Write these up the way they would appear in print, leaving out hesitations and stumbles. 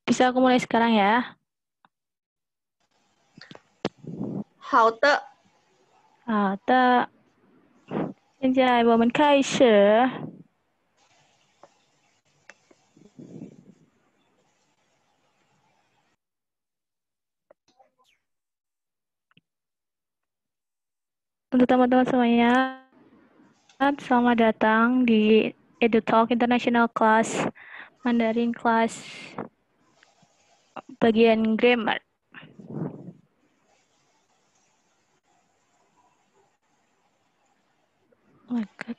Bisa aku mulai sekarang ya? 好的，好的，现在我们开始。Untuk teman-teman semuanya, selamat datang di EduTalk International Class Mandarin Class bagian grammar. Oh my God.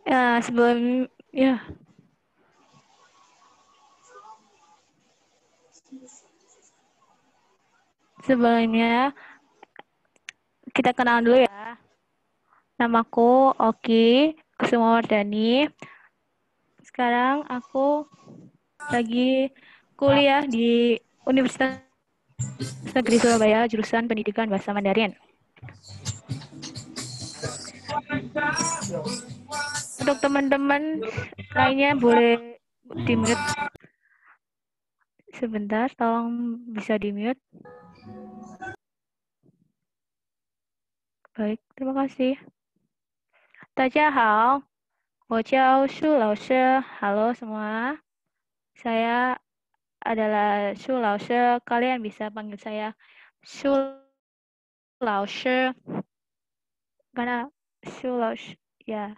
Ya, sebelumnya kita kenalan dulu ya. Namaku Oki Kusumawardani. Sekarang aku lagi kuliah di Universitas Negeri Surabaya, jurusan Pendidikan Bahasa Mandarin. Untuk teman-teman lainnya boleh di-mute sebentar, tolong bisa di-mute. Baik, terima kasih. 大家好，我叫舒老师. Halo semua, saya adalah Shu Lao Shi. Kalian bisa panggil saya Shu Lao Shi karena Shu Lao Shi. Ya,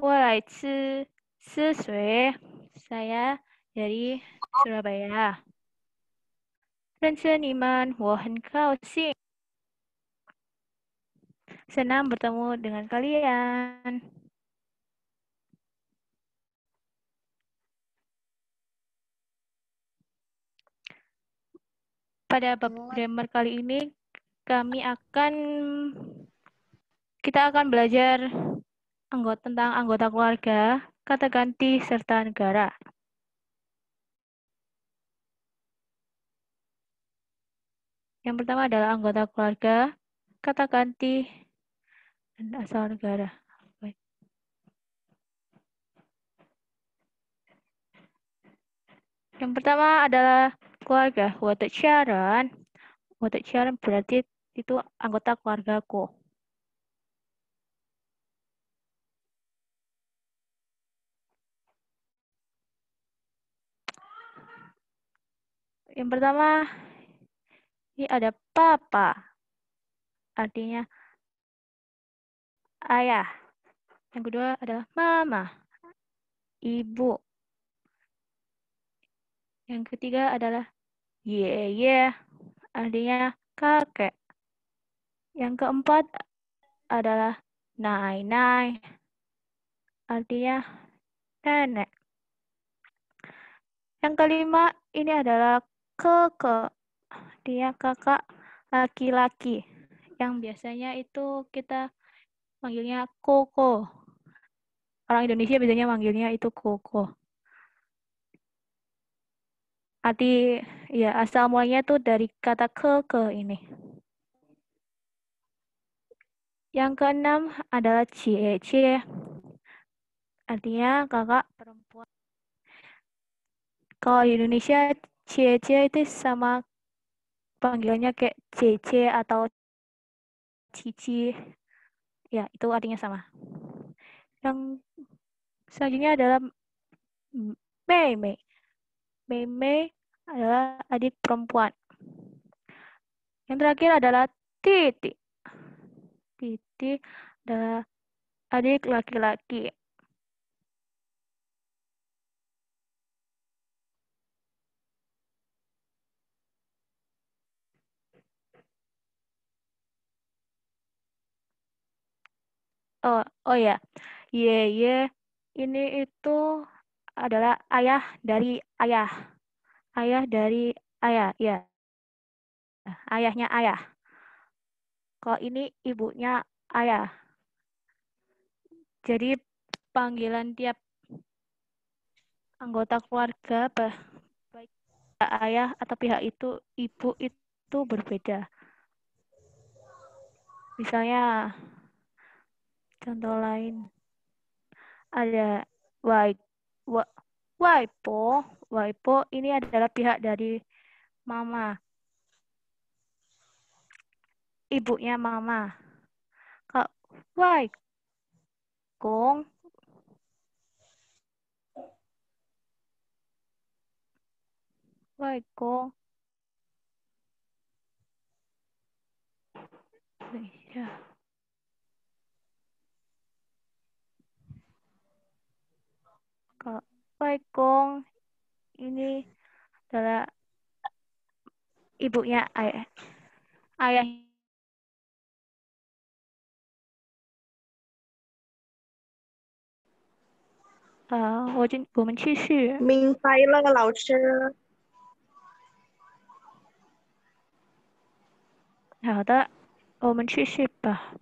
我来自四岁, saya dari Surabaya. 认识你们，我很高兴。Senang bertemu dengan kalian. Pada bab grammar kali ini, kita akan belajar tentang anggota keluarga, kata ganti, serta negara. Yang pertama adalah anggota keluarga, kata ganti, dan asal negara. Baik. Yang pertama adalah keluarga. 我的家人. 我的家人 berarti itu anggota keluargaku. Yang pertama, ini ada papa, artinya ayah. Yang kedua adalah mama, ibu. Yang ketiga adalah yeye, artinya kakek. Yang keempat adalah nai-nai, artinya nenek. Yang kelima ini adalah keke, artinya kakak laki-laki. Yang biasanya itu kita manggilnya koko. Orang Indonesia biasanya manggilnya itu koko. Arti ya asal mulanya tuh dari kata keke ini. Yang keenam adalah cie-cie, artinya kakak perempuan. Kalau di Indonesia cie-cie itu sama panggilannya kayak cece atau cici. Ya, itu artinya sama. Yang selanjutnya adalah mei-mei. Mei-mei adalah adik perempuan. Yang terakhir adalah titi. Titi adalah adik laki-laki. Oh ya, Yeye ini itu adalah ayah dari ayah. Ayah dari ayah, ya. Ayahnya ayah. Kalau ini ibunya ayah. Jadi panggilan tiap anggota keluarga, baik ayah atau pihak itu ibu itu berbeda. Misalnya, contoh lain ada Wai, Waipo. Waipo ini adalah pihak dari mama, ibunya mama. Kak Waikong, Waikong. Ya. Kak Waikong ini adalah ibunya ayah.我们继续。明白了，老师。好的，我们继续吧。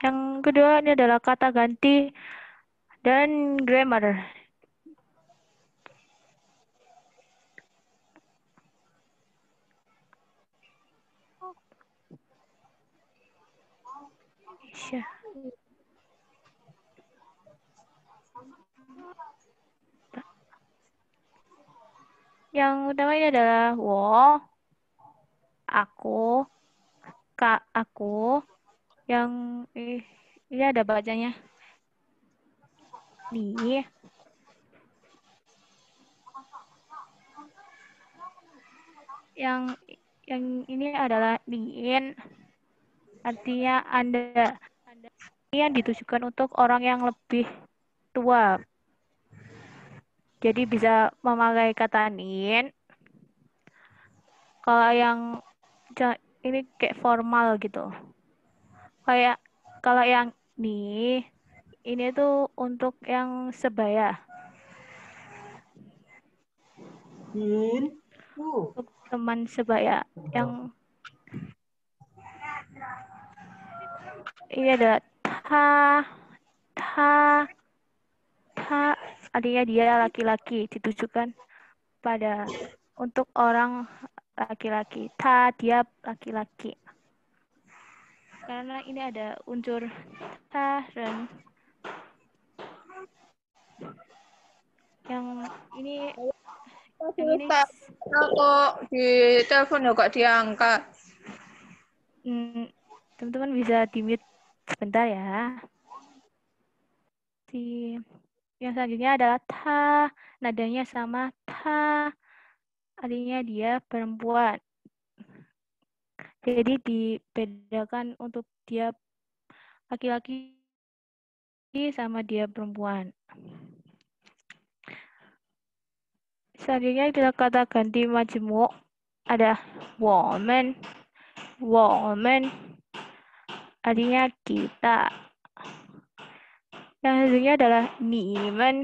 Yang kedua ini adalah kata ganti dan grammar. Yang utama ini adalah aku, kak aku. Yang ini ada bacanya. Ni. Yang ini adalah Niin. Artinya Anda. Ini yang ditujukan untuk orang yang lebih tua. Jadi bisa memakai kata Niin. Kalau yang ini kayak formal gitu. Kayak kalau yang ini tuh untuk yang sebaya. Untuk teman sebaya yang ini ada ta artinya dia laki-laki, ditujukan pada untuk orang laki-laki. Dia laki-laki. Karena ini ada unsur ta dan yang ini kok di telepon ya kok diangkat. Teman-teman bisa di-mute sebentar ya. Yang selanjutnya adalah ta, nadanya sama ta, artinya dia perempuan. Jadi dibedakan untuk dia laki-laki sama dia perempuan. Selanjutnya adalah kata ganti majemuk. Ada woman, artinya kita. Yang selanjutnya adalah nimen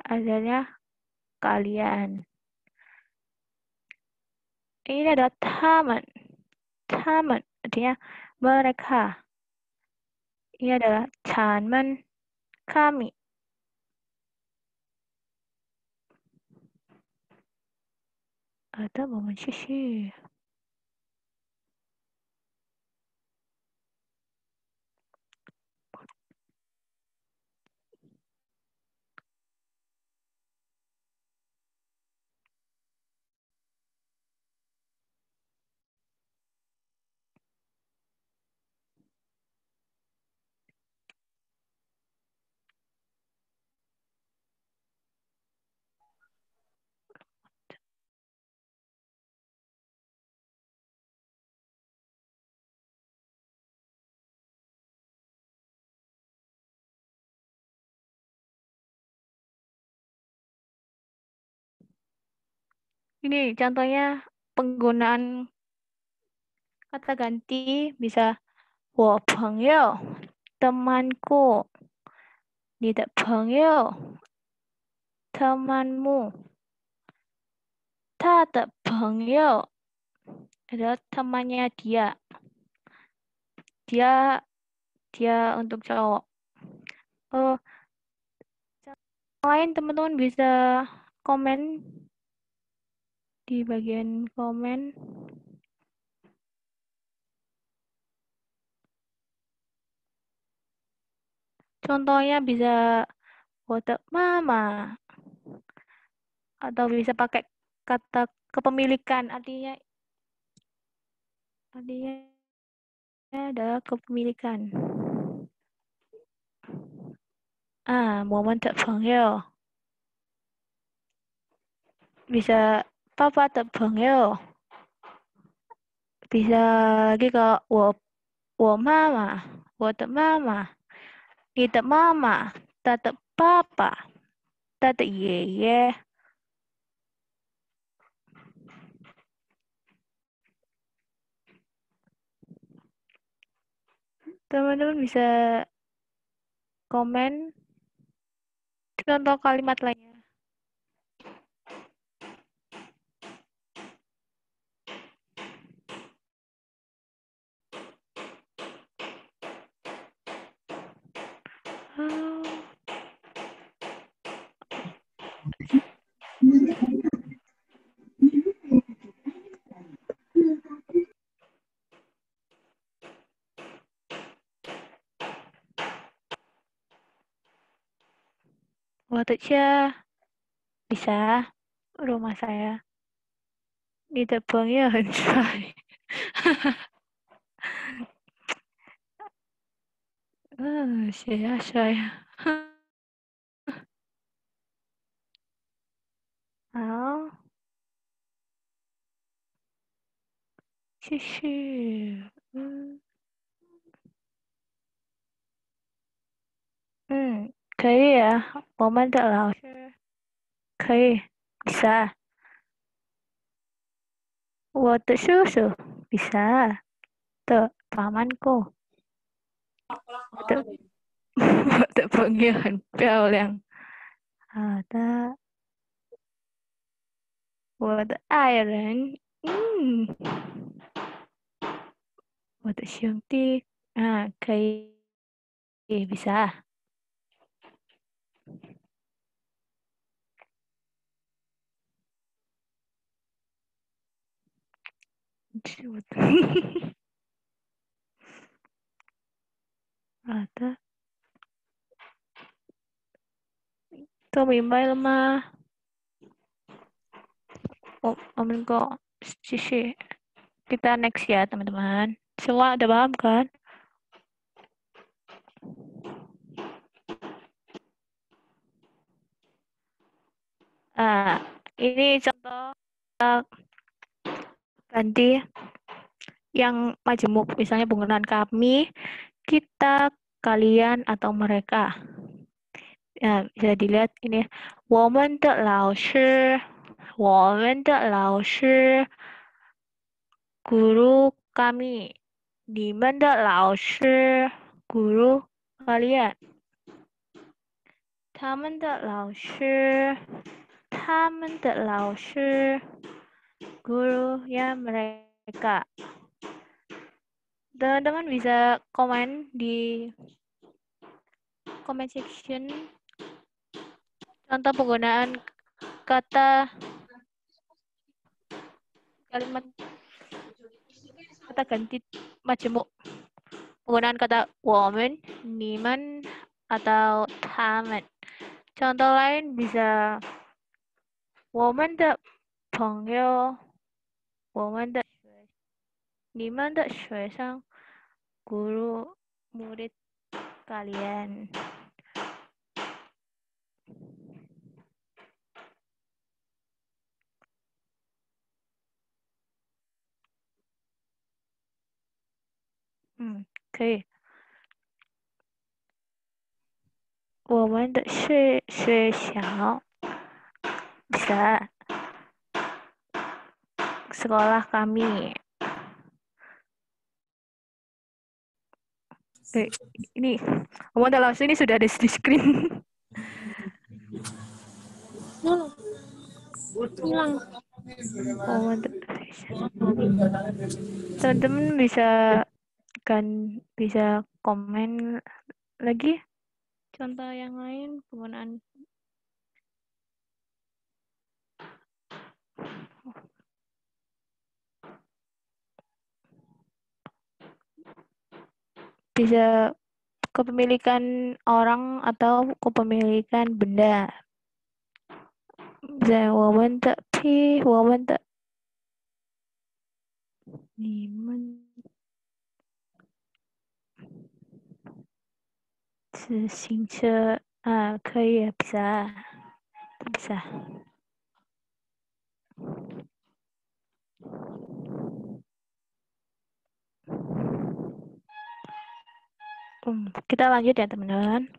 adalah kalian. Ini adalah taman, artinya mereka. Ini adalah taman kami. Ada momen sisi. Ini contohnya penggunaan kata ganti bisa 我朋友 temanku, 你的朋友 temanmu, 他的朋友 adalah temannya dia. Dia dia untuk cowok. Oh, lain teman-teman bisa komen di bagian komen. Contohnya bisa foto mama atau bisa pakai kata kepemilikan, artinya adalah kepemilikan. 我们的朋友 bisa papa的朋友 bisa lagi ke 我妈妈我的妈妈你的妈妈他的爸爸他的爷爷 teman-teman bisa komen contoh kalimat lainnya. Waktu bisa rumah saya di depannya 很帅 谁呀帅呀好继续可以啊我们的老师可以 bisa 我的叔叔 bisa 的 pamanku 我的朋友很漂亮好的我的爱人我的兄弟可以 bisa 好的都明白了吗我们继续 kita next ya teman-teman semua udah paham kan ini contoh ganti yang majemuk misalnya penggunaan kami kita kalian atau mereka bisa dilihat ini 我们的老师 guru kami 你们的老师 guru kalian 他们的老师 guru ya mereka teman-teman bisa komen di comment section contoh penggunaan kata kalimat kata ganti majemuk penggunaan kata 我们你们 atau 他们 contoh lain bisa 我们的朋友我们的你们的学生 guru murid kalian可以我们的学校 bisa sekolah kami ini ngomong langsung ini sudah ada di screen hilang teman-teman bisa komen lagi contoh yang lain penggunaan bisa kepemilikan orang atau kepemilikan benda. 在我们的屁，我们的你们自行车啊，可以bisa bisa. Kita lanjut ya teman-teman.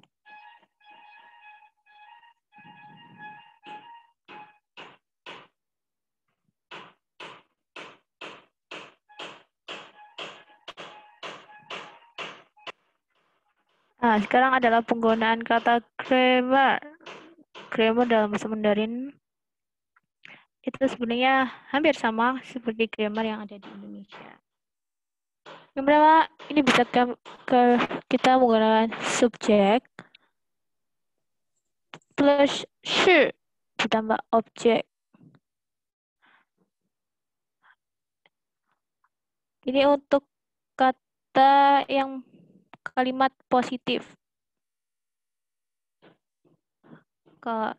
Nah, sekarang adalah penggunaan kata grammar. Grammar dalam bahasa Mandarin itu sebenarnya hampir sama seperti grammar yang ada di Indonesia. Yang pertama, ini bisa kita menggunakan subjek plus 是 ditambah objek. Ini untuk kata yang kalimat positif. Kalau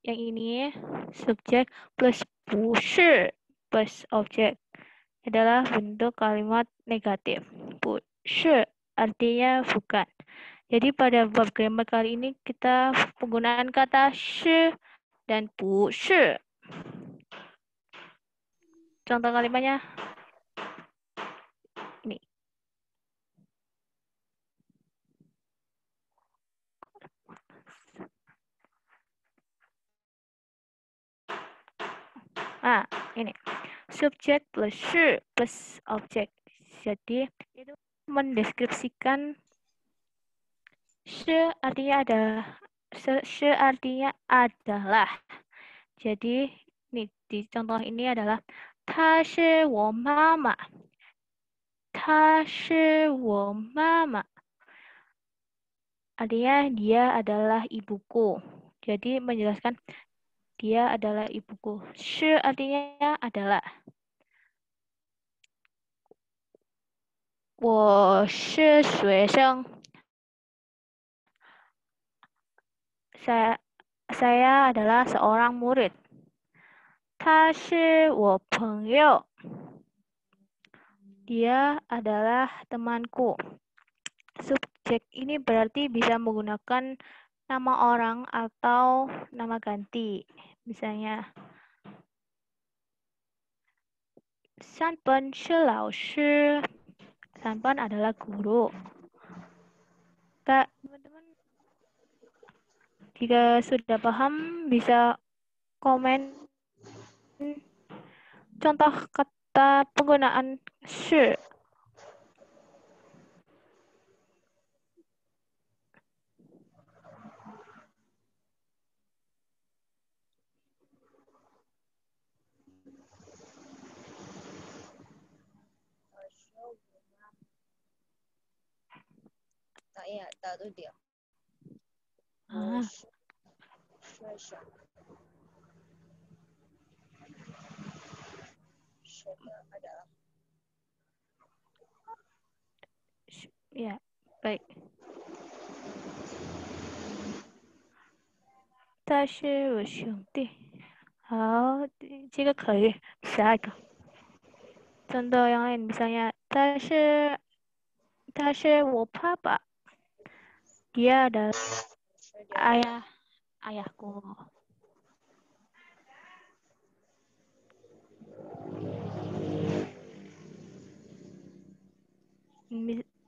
yang ini subjek plus 不是 plus objek adalah bentuk kalimat negatif. 不是 artinya bukan. Jadi pada bab grammar kali ini kita penggunaan kata 是 dan 不是. Contoh kalimatnya ini. Nah, ini. Subjek plus 是 plus objek. Jadi itu mendeskripsikan 是 artinya ada. 是 artinya adalah. Jadi nih di contoh ini adalah 她是我妈妈。她是我妈妈。Artinya dia adalah ibuku. Jadi menjelaskan dia adalah ibuku. 是 artinya adalah. 我是学生。Saya adalah seorang murid. 他是我朋友。Dia adalah temanku. Subjek ini berarti bisa menggunakan nama orang atau nama ganti. Misalnya, 三本是老师. Sanpan adalah guru. Kak, teman-teman, jika sudah paham bisa komen contoh kata penggunaan 是. Tak ingat, tak tu dia. Ah. Adalah. Ya, baik. 他是我兄弟。好，这个可以。下一个。contoh yang lain misalnya 他是我爸爸。Dia adalah ayahku.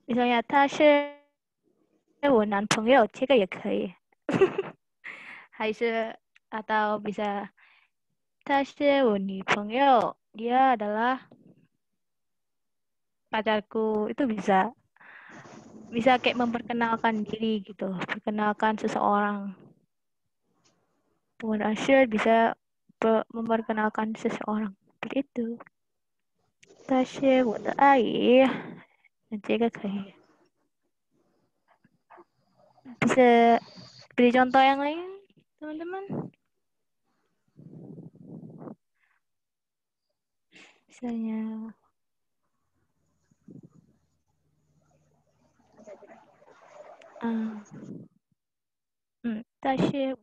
Misalnya 他是我男朋友，这个也可以。还是 atau bisa 他是我女朋友, dia adalah pacarku. Itu bisa kayak memperkenalkan diri gitu, perkenalkan seseorang. Penggunaan 是 bisa memperkenalkan seseorang. Seperti itu. 他是我的阿姨，这个可以。Bisa beri contoh yang lain, teman-teman? Misalnya, 但是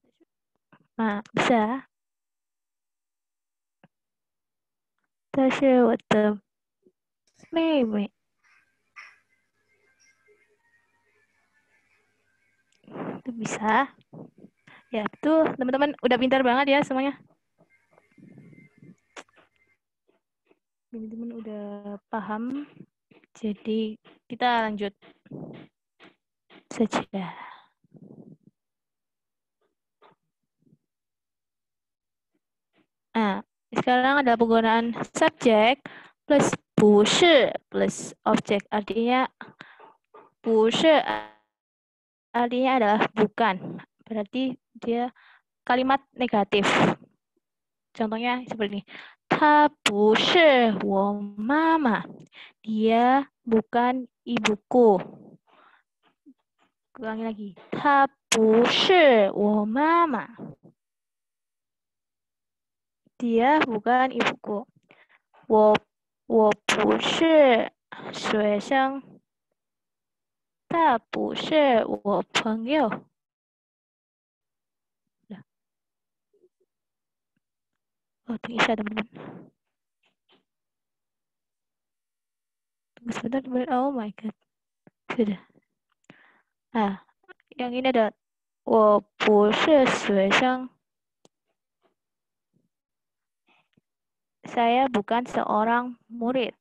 bisa. 但是我的妹妹 itu bisa. Ya, betul. Teman-teman udah pintar banget ya semuanya. Teman-teman udah paham. Jadi, kita lanjut saja. Nah, sekarang ada penggunaan subjek plus 不是 plus objek. Artinya 不是 artinya adalah bukan. Berarti dia kalimat negatif. Contohnya seperti ini. 她不是我妈妈. Dia bukan ibuku. Ulangi lagi. 她不是我妈妈. Dia bukan ibuku. 我不是学生。他不是我朋友。等一下，teman-teman. Tunggu sebentar, teman. Oh my god. Sudah. Nah, yang ini ada 我不是学生. Saya bukan seorang murid.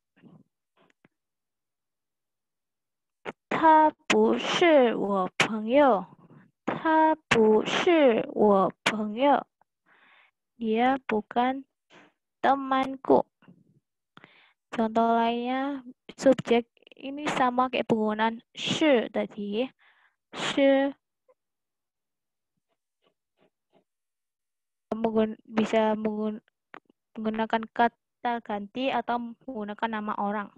他不是我朋友。他不是我朋友. Dia bukan temanku. Contoh lainnya, subjek ini sama kayak penggunaan 是 tadi. 是 bisa menggunakan kata ganti atau menggunakan nama orang.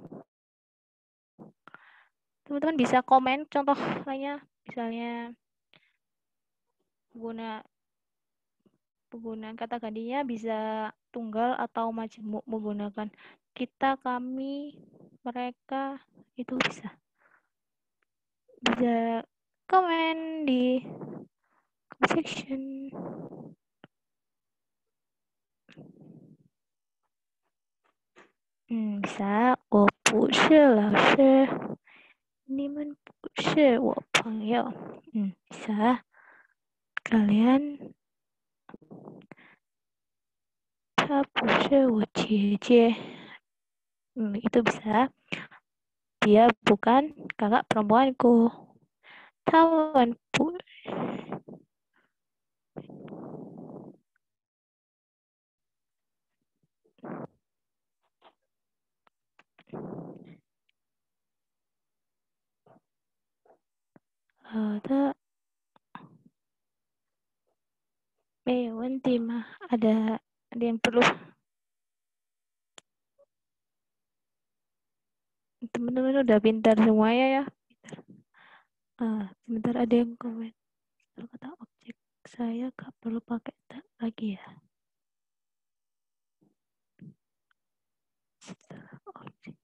Teman-teman bisa komen contoh lainnya, misalnya penggunaan kata gantinya bisa tunggal atau majemuk, menggunakan kita, kami, mereka, itu bisa. Bisa komen di comment section. Bisa. 我不是老师。你们不是我朋友. Bisa. Kalian 她不是我姐姐. Itu bisa. Dia bukan kakak perempuanku. 他们不 好的，没有问题吗？ada yang perlu teman-teman udah pintar semuanya ya. Sebentar, ada yang komen. Kata objek saya gak perlu pakai tak lagi ya. Objek.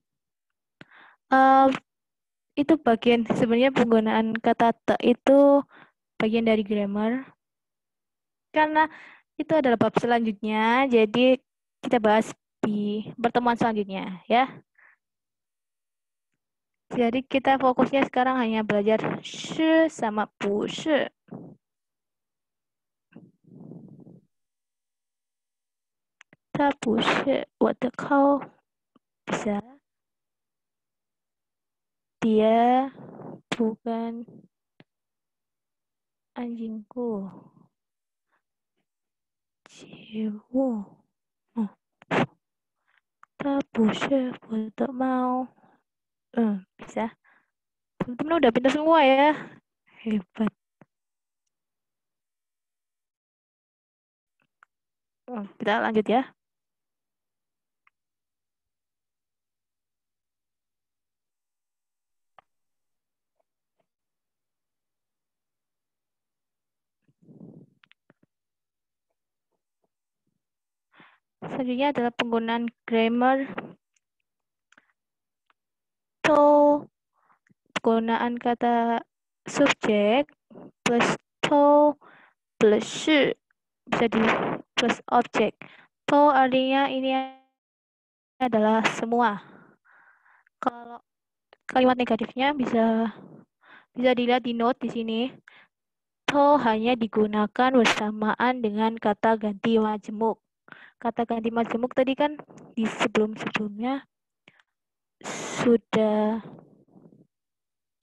Itu bagian sebenarnya penggunaan kata tak itu bagian dari grammar. Karena itu adalah bab selanjutnya, jadi kita bahas di pertemuan selanjutnya ya. Jadi kita fokusnya sekarang hanya belajar 是 sama 不是. Ta 不是我的猫. Bisa. Dia bukan anjingku. 姐夫. Ta 不是我的猫. Bisa. Teman-teman udah pintar semua ya. Hebat. Kita lanjut ya. Selanjutnya adalah penggunaan grammar to, penggunaan kata subjek plus to plus shi, bisa di plus objek. To artinya ini adalah semua. Kalau kalimat negatifnya bisa dilihat di note di sini. To hanya digunakan bersamaan dengan kata ganti majemuk. Kata ganti majemuk tadi kan di sebelum-sebelumnya sudah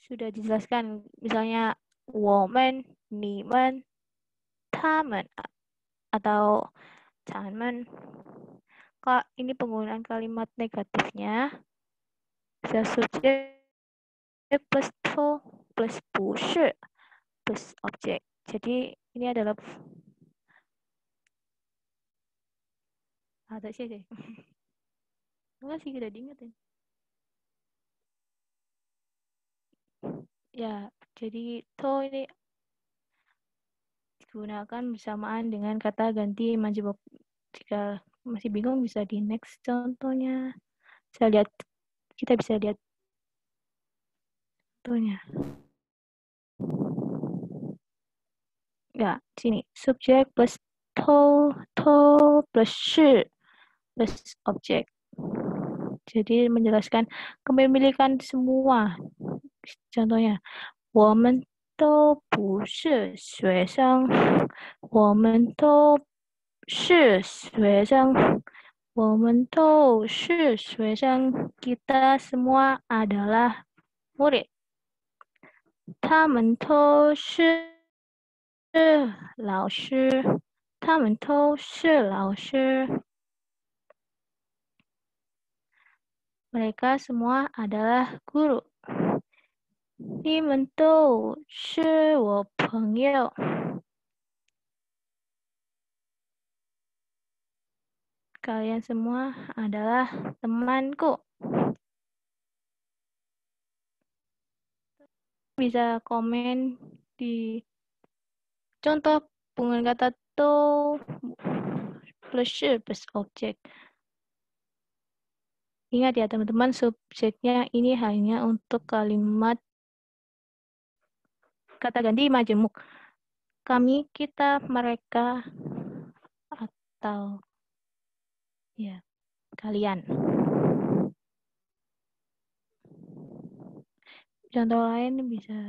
dijelaskan, misalnya woman, nimen, tamen atau tamen. Kak, ini penggunaan kalimat negatifnya bisa subjek plus to plus 不是 plus objek. Jadi ini adalah ada sih deh. Enggak sih, udah diingetin. Ya, jadi to ini digunakan bersamaan dengan kata ganti majemuk. Jika masih bingung bisa di next contohnya. Kita bisa lihat contohnya. Ya, sini subjek plus to plus shi plus objek. Jadi menjelaskan kepemilikan semua. Contohnya, 我们都不是学生，我们都是学生，我们都是学生. Kita semua adalah murid. 他们都是老师，他们都是老师。Mereka semua adalah guru. 你们都是我朋友。Kalian semua adalah temanku. Bisa komen di contoh penggunaan kata to plus shi plus objek. Ingat ya teman-teman, subjeknya ini hanya untuk kalimat kata ganti majemuk. Kami, kita, mereka, atau ya kalian. Contoh lain bisa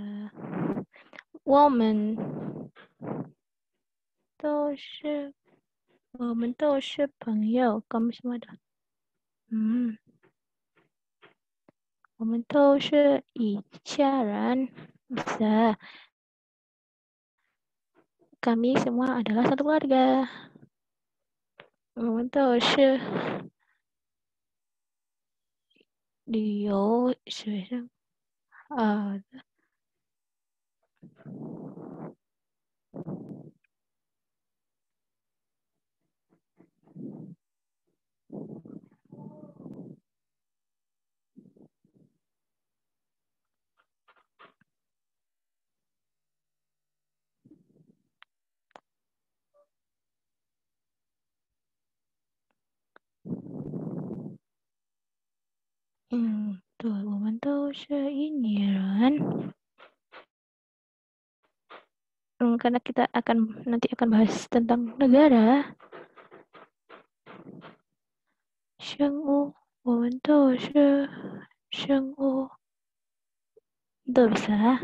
我们都是朋友. Kamu semua adalah 我们都是一家人. Bisa. Kami semua adalah satu keluarga. 我们都是旅游学生. Tuh, 我们都是印尼人. Karena kita nanti akan bahas tentang negara. 生物，我们都是生物. Itu bisa.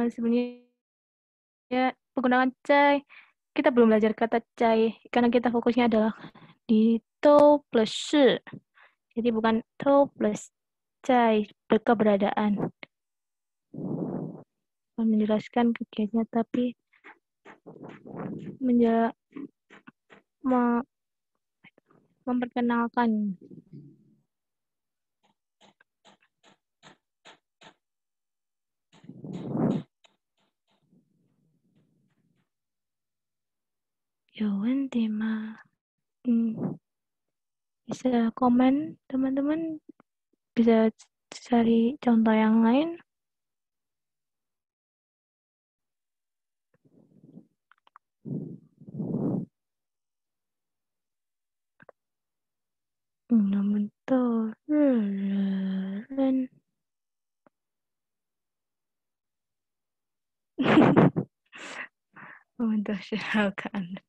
Sebenarnya penggunaan cai, kita belum belajar kata cai karena kita fokusnya adalah di to plus shi. Jadi bukan to plus cai, keberadaan. Menjelaskan kegiatannya, tapi memperkenalkan. 有问题吗？bisa komen teman-teman, bisa cari contoh yang lain. Namun tuh untuk silakan.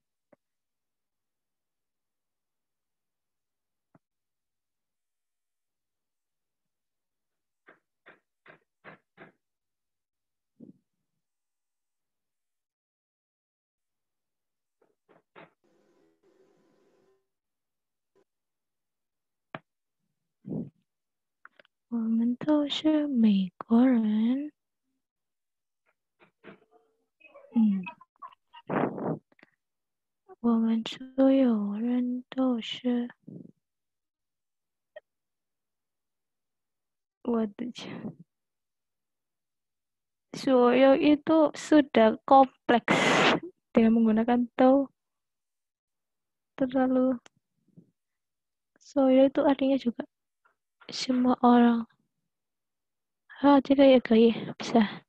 我们都是美国人。我们所有人都是。我的天，所有itu sudah kompleks dengan menggunakan to. Terlalu soyo itu artinya juga semua orang. Jadi ya kayak bisa.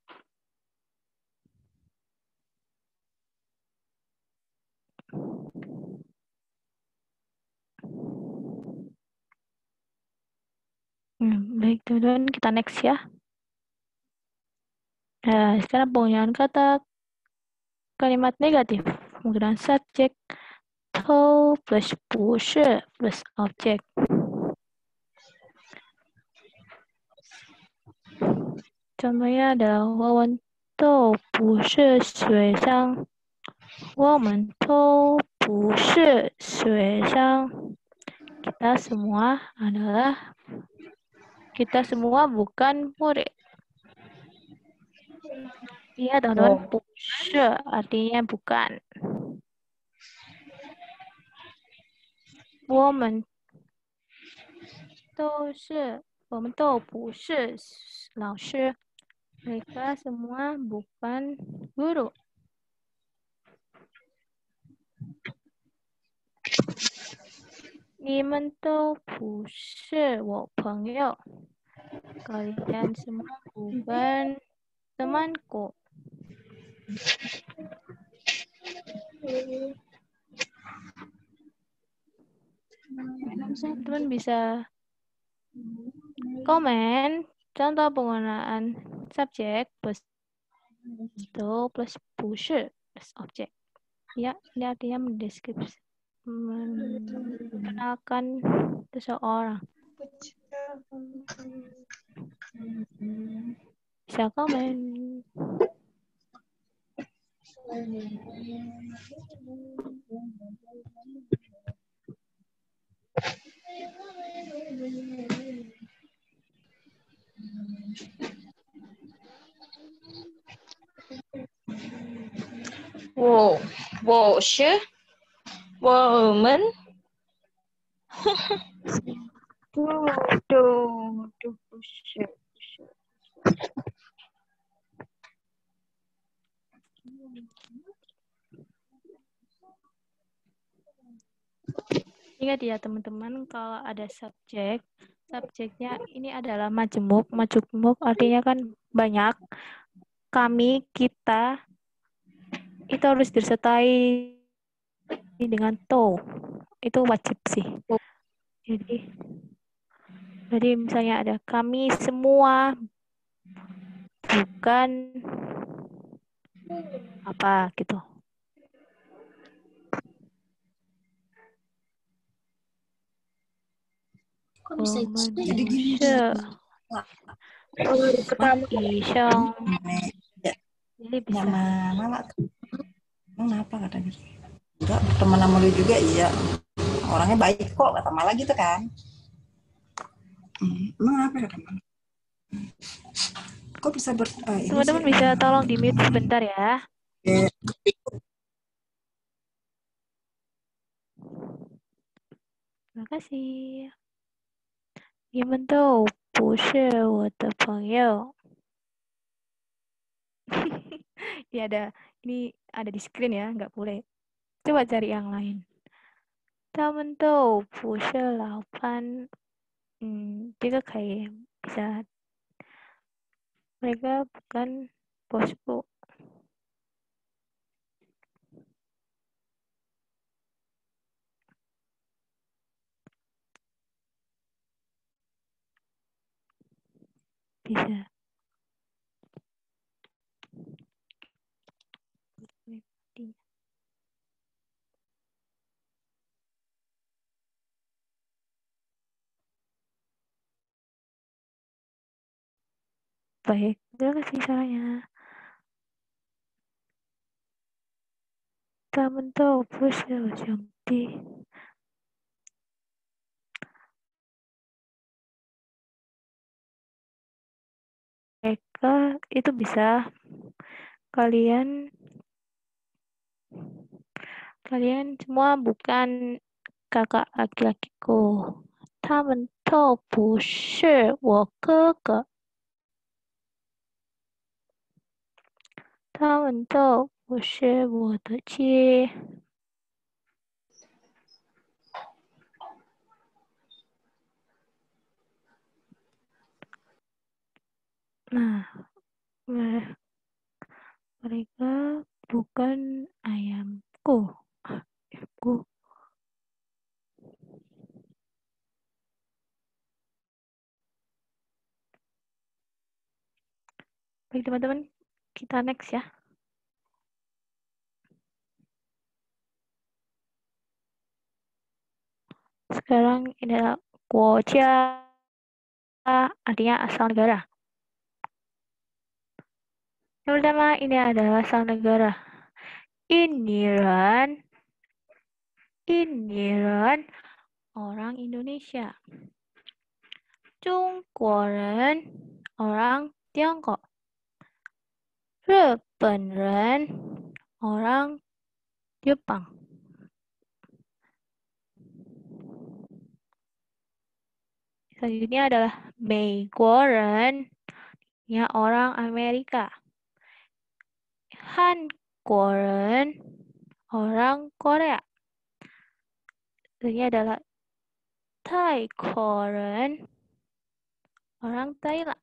Baik teman-teman, kita next ya. Nah, sekarang penggunaan kata kalimat negatif menggunakan subjek to plus 不是 plus object. Contohnya adalah 我们都不是学生。我们都不是学生。Kita semua bukan murid. Iya teman-teman, 不是 artinya bukan. 我们都不是老师. Mereka semua bukan guru. Ni men都不是我朋友. Kalian semua bukan temanku. Teman bisa komen contoh penggunaan subjek plus to plus 不是 plus objek. Ya, ini artinya memperkenalkan seseorang. Bisa komen. Wow, 我是我们都不是。Ingat ya teman-teman, kalau ada subjek, subjeknya ini adalah majemuk. Majemuk artinya kan banyak. Kami, kita, itu harus disertai dengan to. Itu wajib sih. Jadi misalnya ada kami semua bukan apa gitu. Kok bisa jadi gini? Iseng. Jadi bisa. Nama kenapa kata dia? Enggak, teman sama lu juga iya. Orangnya baik kok, kata Mala gitu kan. Emang apa kata Mala? Kok bisa teman-teman bisa tolong di mute sebentar ya. Terima kasih. 你们都不是我的朋友. ini ada di screen ya, nggak boleh Coba cari yang lain. 他们都不是老板。这个可以 bisa. Mereka bukan bosku. Bisa. Baik, terima kasih caranya. 他们都不是我兄弟。Mereka itu bisa kalian semua bukan kakak laki-lakiku. 他们都不是我哥哥。他们都不是我的妻。Nah, mereka bukan ayamku. Baik teman-teman, kita next ya. Sekarang ini adalah Guojia, artinya asal negara. Yang pertama ini adalah asal negara. Iniran orang Indonesia. Zhongguoren orang Tiongkok.日本人 orang Jepang. Selanjutnya adalah 美国人 ya orang Amerika. 韩国人 orang Korea. Selanjutnya adalah 泰国人 orang Thailand.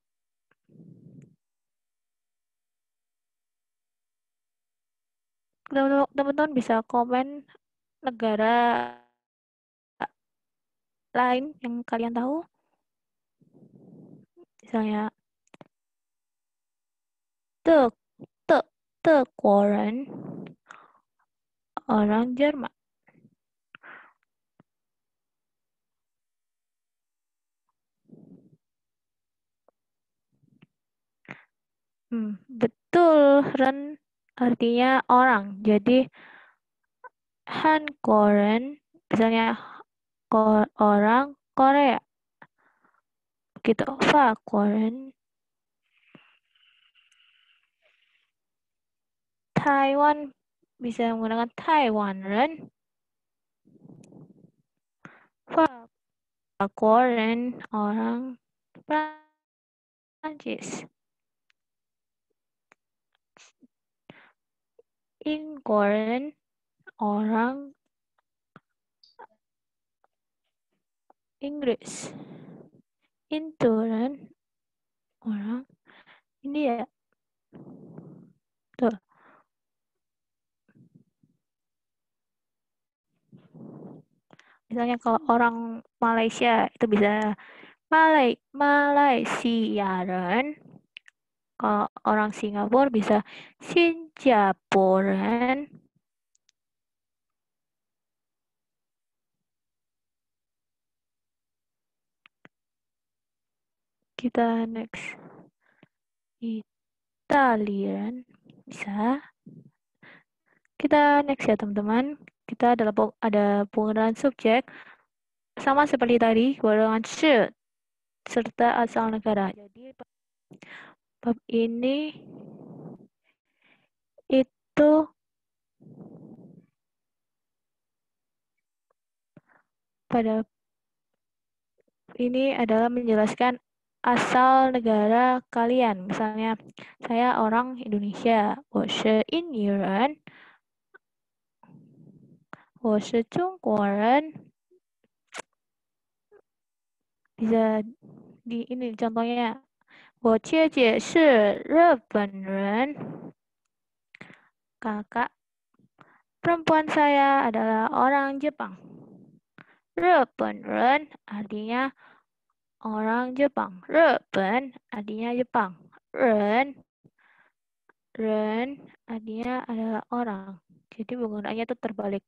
Teman-teman bisa komen negara lain yang kalian tahu. Misalnya 德国人 orang Jerman. Betul, ren artinya orang. Jadi Hankoren misalnya orang Korea. Begitu, Fakoren Taiwan bisa menggunakan Taiwanren. Fakoren orang Prancis. Inkoren orang Inggris. Inturen orang India. Tuh. Misalnya kalau orang Malaysia itu bisa Malaysiaran. Kalau orang Singapura bisa Singaporean. Kita next. Italian bisa. Kita next ya teman-teman. Kita ada penggunaan subjek sama seperti tadi, golongan shi serta asal negara. Jadi bab ini itu pada ini adalah menjelaskan asal negara kalian. Misalnya saya orang Indonesia, 我是印尼人.我是中国人. Bisa di ini contohnya. 我姐姐是日本人. Kakak perempuan saya adalah orang Jepang. 日本人 artinya orang Jepang. 日本 artinya Jepang. Ren artinya adalah orang. Jadi penggunaannya itu terbalik.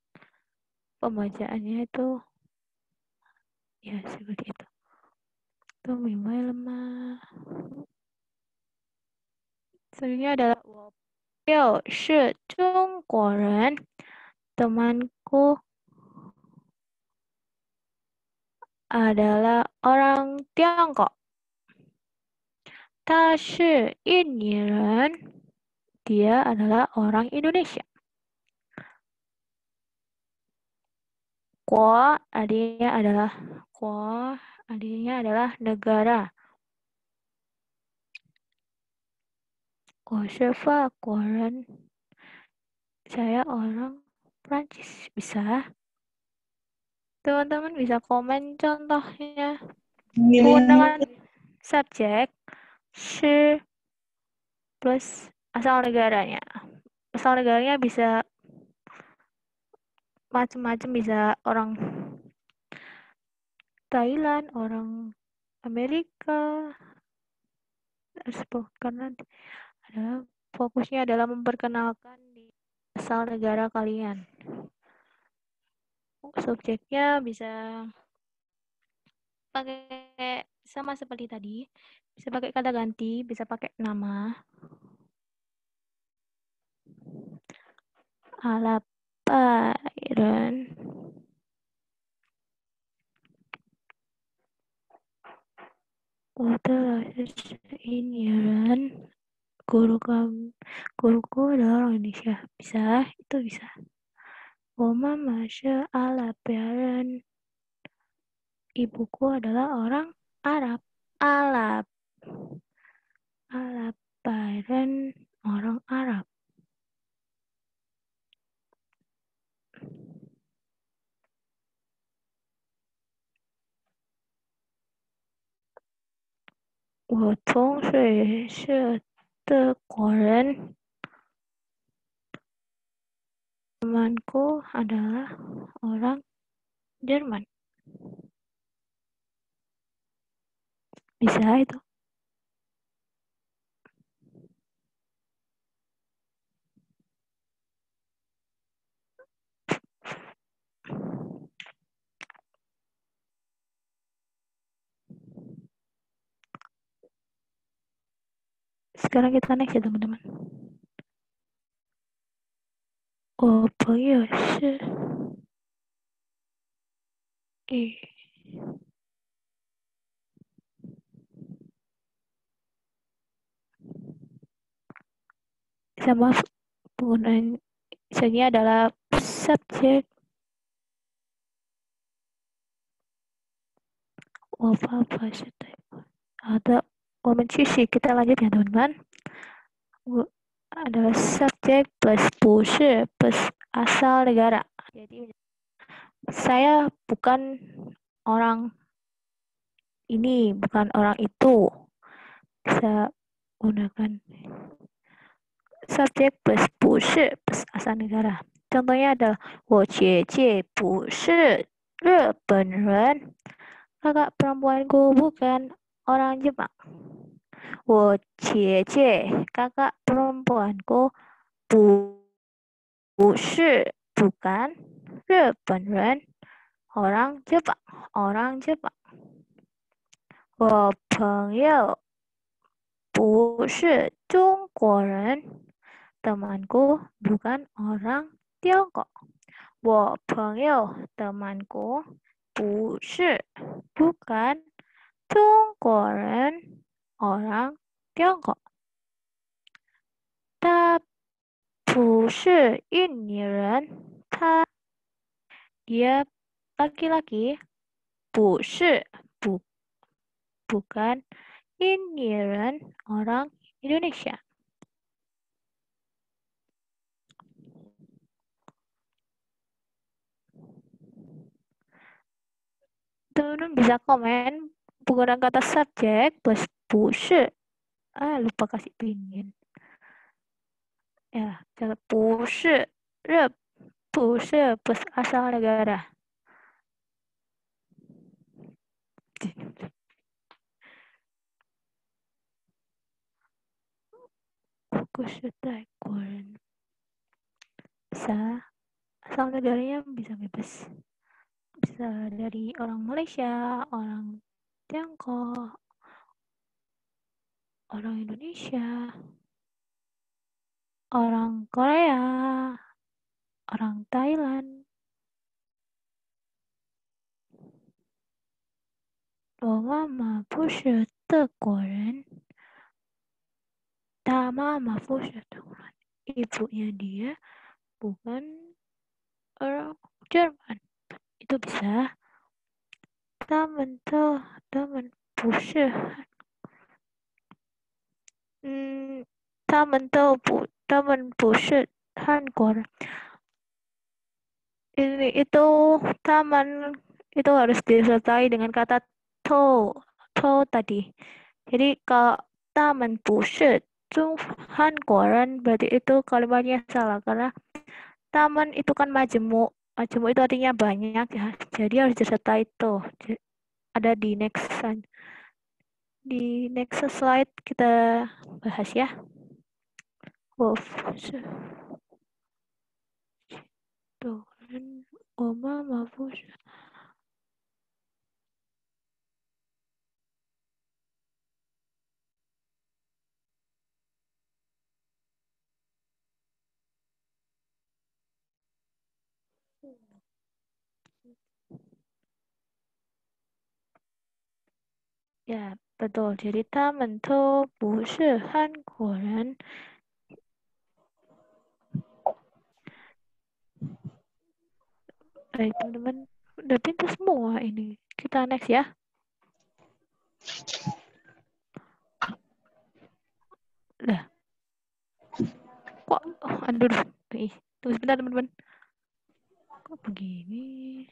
Pembacaannya itu ya seperti itu. Itu memang lemah. Sebenarnya adalah 我朋友是中国人. Temanku adalah orang Tiongkok. 他是印尼人. Dia adalah orang Indonesia. 国 artinya adalah negara. 我是法国人. Saya orang Prancis. Bisa. Teman-teman bisa komen contohnya. Menggunakan subjek 是 plus asal negaranya. Asal negaranya bisa macam-macam, bisa orang Thailand, orang Amerika. Karena fokusnya adalah memperkenalkan di asal negara kalian. Subjeknya bisa pakai sama seperti tadi, bisa pakai kata ganti, bisa pakai nama. Alapan. Ini guruku adalah orang Indonesia. Bisa, itu bisa. 我妈妈是阿拉伯人. Ibuku adalah orang Arab. Alabaran, orang Arab. Wo Tong Shui shi Deguo ren. Temanku adalah orang Jerman. Bisa itu. Sekarang kita next ya teman-teman. 我朋友是 sama penggunaan ini adalah subjek. 我爸爸是台湾. 好的，我们继续 kita lanjut ya teman-teman. Adalah subjek plus 不是 plus asal negara. Jadi saya bukan orang ini, bukan orang itu. Bisa gunakan subjek plus 不是 plus asal negara. Contohnya adalah 我姐姐不是日本人. Kakak perempuanku bukan orang Jepang. 我姐姐 kakak perempuanku 不是 bukan 日本人 orang Jepang. 我朋友不是中国人. Temanku bukan orang Tiongkok. 我朋友 temanku 不是 bukan 中国人 orang Tiongkok. 他不是印尼人. Dia laki-laki. 不是 bukan 印尼人 orang Indonesia. Teman-teman bisa komen penggunaan kata subjek plus 不是. Lupa kasih pingin. Ya, cara 不是日不是 plus asal negara. Aku sudah Korean. Bisa asal negaranya bisa bebas. Bisa dari orang Malaysia, orang Tiongkok, orang Indonesia, orang Korea, orang Thailand. 我妈妈不是德国人，他妈妈不是德国人, ibunya dia bukan orang Jerman. Itu bisa. 他们不是他们不是韩国人. Itu taman itu harus disertai dengan kata to tadi. Jadi kalau taman 不是中韩国人 berarti itu kalimatnya salah karena taman itu kan majemuk. Majemuk itu artinya banyak ya. Jadi harus disertai to. Ada di next slide kita bahas ya. Wolf. Ya, betul. Jadi 他们都不是韩国人. Baik, teman-teman. Udah pintar semua ini. Kita next ya. Lah. Kok, aduh. Tunggu sebentar, teman-teman. Kok begini?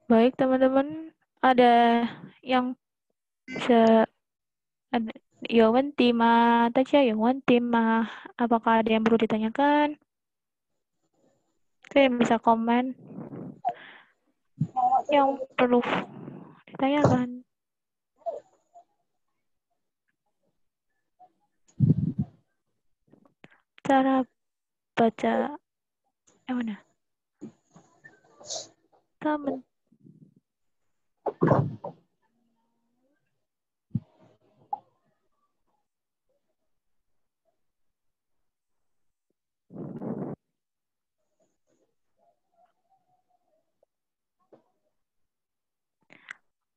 Baik, teman-teman. Ada yang bisa ada apakah ada yang perlu ditanyakan? Oke, bisa komen. Yang perlu ditanyakan. Cara baca yang mana? Taman.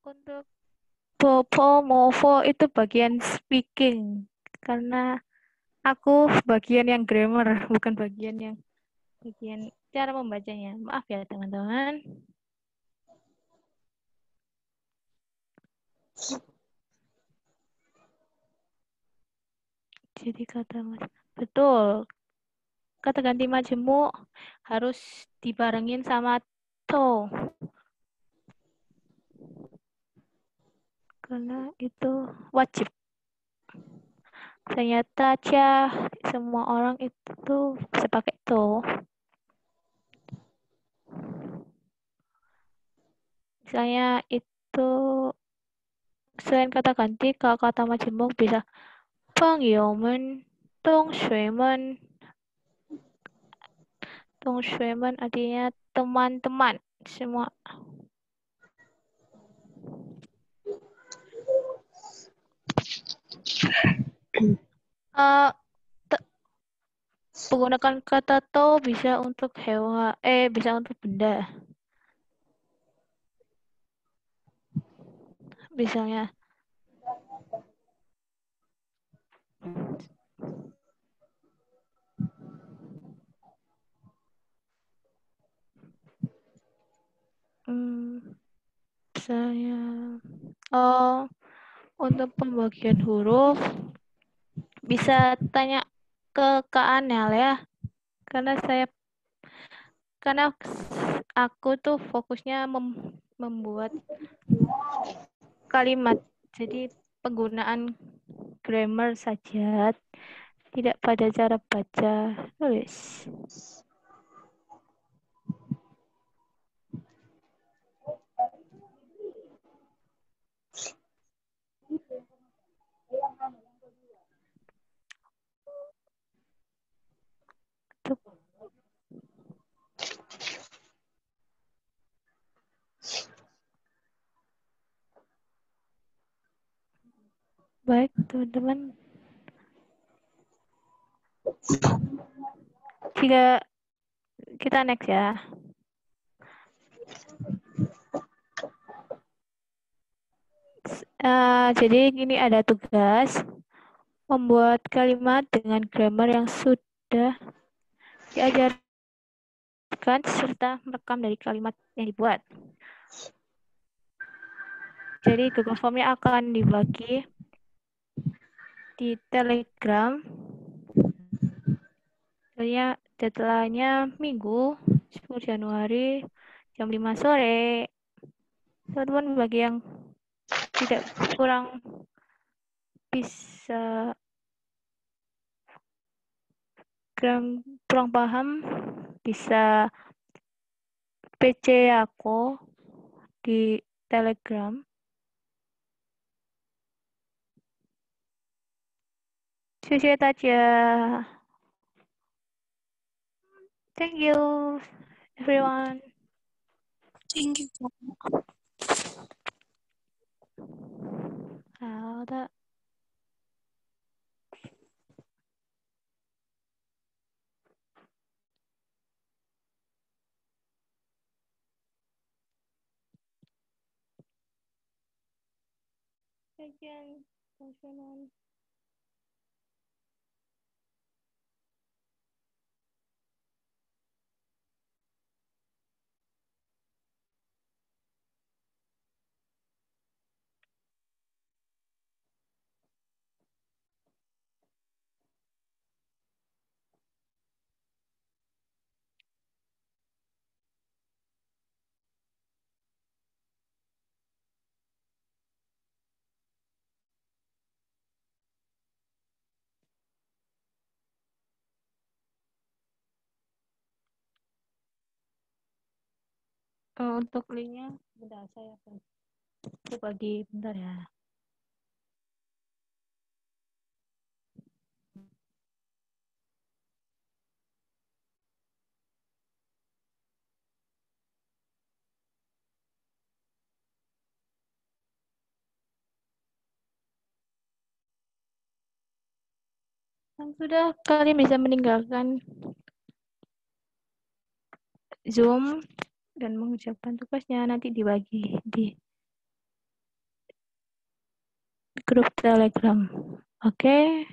Untuk Popo itu bagian speaking karena aku bagian yang grammar bukan bagian cara membacanya. Maaf ya teman-teman. Jadi kata mas betul. Kata ganti majemuk harus dibarengin sama to. Karena itu wajib. Ternyata semua orang itu bisa pakai to. Misalnya itu selain kata ganti, kalau kata majemuk bisa 朋友们, 同学们. 同学们 artinya teman-teman semua. Menggunakan kata to bisa untuk hewan, bisa untuk benda. Misalnya, misalnya, untuk pembagian huruf bisa tanya ke Kak Anel ya, karena aku tuh fokusnya membuat kalimat, jadi penggunaan grammar saja, tidak pada cara baca tulis. Baik, teman-teman. Jika kita next ya. Jadi ini ada tugas membuat kalimat dengan grammar yang sudah diajarkan serta merekam dari kalimat yang dibuat. Jadi Google Form-nya akan dibagi di Telegram. Deadline-nya Minggu 10 Januari jam 5 sore. Teman-teman bagi yang tidak kurang paham bisa PC aku di Telegram.谢谢大家. Thank you, everyone. Thank you. 好的。再见，同学们。Untuk linknya, bentar saya bagi bentar ya. Yang sudah, kalian bisa meninggalkan Zoom dan mengucapkan tugasnya nanti dibagi di grup Telegram. Oke.